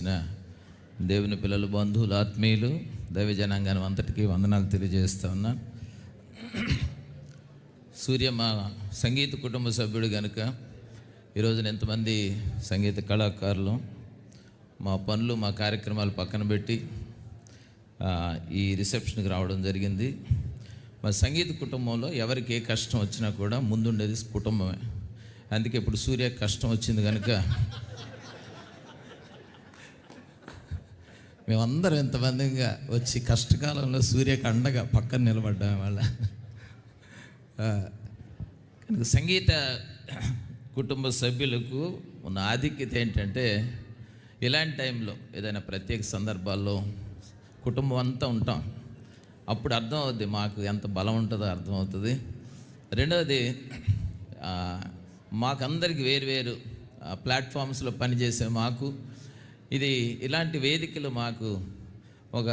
చేసిన దేవుని పిల్లలు, బంధువులు, ఆత్మీయులు, దైవ జనాంగాన్ని అంతటికీ వందనాలు తెలియజేస్తూ ఉన్నాను. సూర్య మా సంగీత కుటుంబ సభ్యుడు కనుక ఈరోజున ఎంతమంది సంగీత కళాకారులు మా పనులు, మా కార్యక్రమాలు పక్కన పెట్టి ఈ రిసెప్షన్కి రావడం జరిగింది. మా సంగీత కుటుంబంలో ఎవరికి ఏ కష్టం వచ్చినా కూడా ముందుండేది కుటుంబమే. అందుకే ఇప్పుడు సూర్య కష్టం వచ్చింది కనుక మేమందరం ఎంతమందిగా వచ్చి కష్టకాలంలో సూర్యకి అండగా పక్కన నిలబడ్డాం వాళ్ళ. కనుక సంగీత కుటుంబ సభ్యులకు ఉన్న ఆధిక్యత ఏంటంటే, ఇలాంటి టైంలో ఏదైనా ప్రత్యేక సందర్భాల్లో కుటుంబం అంతా ఉంటాం. అప్పుడు అర్థమవుద్ది మాకు ఎంత బలం ఉంటుందో అర్థమవుతుంది. రెండవది, మాకందరికి వేరు ప్లాట్ఫామ్స్లో పనిచేసే మాకు ఇలాంటి వేదికలు మాకు ఒక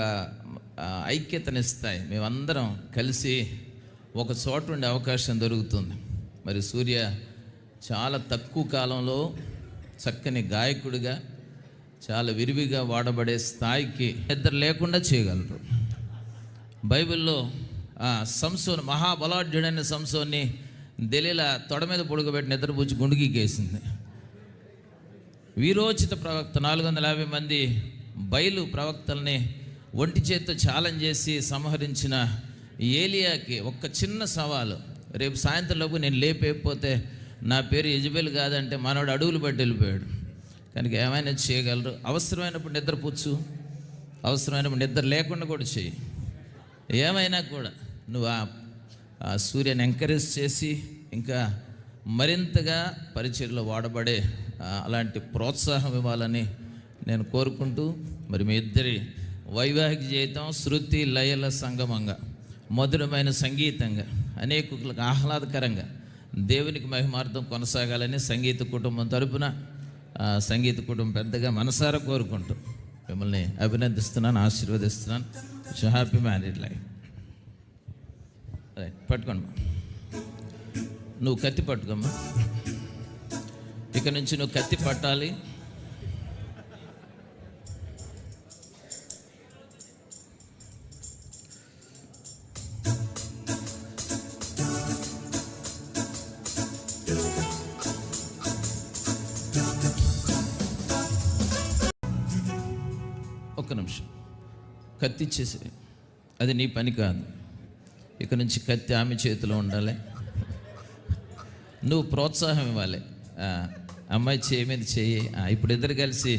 ఐక్యతనిస్తాయి. మేమందరం కలిసి ఒక చోట ఉండే అవకాశం దొరుకుతుంది. మరి సూర్య చాలా తక్కువ కాలంలో చక్కని గాయకుడిగా చాలా విరివిగా వాడబడే స్థాయికి నిద్ర లేకుండా చేయగలరు. బైబిల్లో సంసోను, మహాబలాఢ్యుడైన సంసోన్ని దెలీలా తొడ మీద పొడుగబెట్టి నిద్రపుచ్చి గుండుగీకేసింది. వీరోచిత ప్రవక్త 450 మంది బయలు ప్రవక్తల్ని ఒంటి చేత్తో ఛాలెంజ్ చేసి సంహరించిన ఏలియాకి ఒక్క చిన్న సవాలు, రేపు సాయంత్రంలోపు నేను లేపేయకపోతే నా పేరు యెజబెల్ కాదంటే మనోడు అడుగులు పట్టి వెళ్ళిపోయాడు. కనుక ఏమైనా చేయగలరు. అవసరమైనప్పుడు నిద్రపుచ్చు, అవసరమైనప్పుడు నిద్ర లేకుండా కూడా చేయి. ఏమైనా కూడా నువ్వు ఆ సూర్యని ఎంకరేజ్ చేసి ఇంకా మరింతగా పరిచర్లో వాడబడే అలాంటి ప్రోత్సాహం ఇవ్వాలని నేను కోరుకుంటూ, మరి మీ ఇద్దరి వైవాహిక జీవితం శృతి లయల సంగమంగా, మధురమైన సంగీతంగా, అనేకులకు ఆహ్లాదకరంగా దేవునికి మహిమార్థం కొనసాగాలని సంగీత కుటుంబం తరపున సంగీత కుటుంబం పెద్దగా మనసారా కోరుకుంటూ మిమ్మల్ని అభినందిస్తున్నాను, ఆశీర్వదిస్తున్నాను. Happy married life. రైట్, పట్టుకోండి. నువ్వు కత్తి పట్టుకోమ్మా. ఇక నుంచి నువ్వు కత్తి పట్టాలి. ఒక్క నిమిషం. కత్తి ఇచ్చేసి, అది నీ పని కాదు. ఇక నుంచి కత్తి ఆమె చేతిలో ఉండాలి. నువ్వు ప్రోత్సాహం ఇవ్వాలి. అమ్మాయి చేయి మీద చేయి. ఇప్పుడు ఇద్దరు కలిసి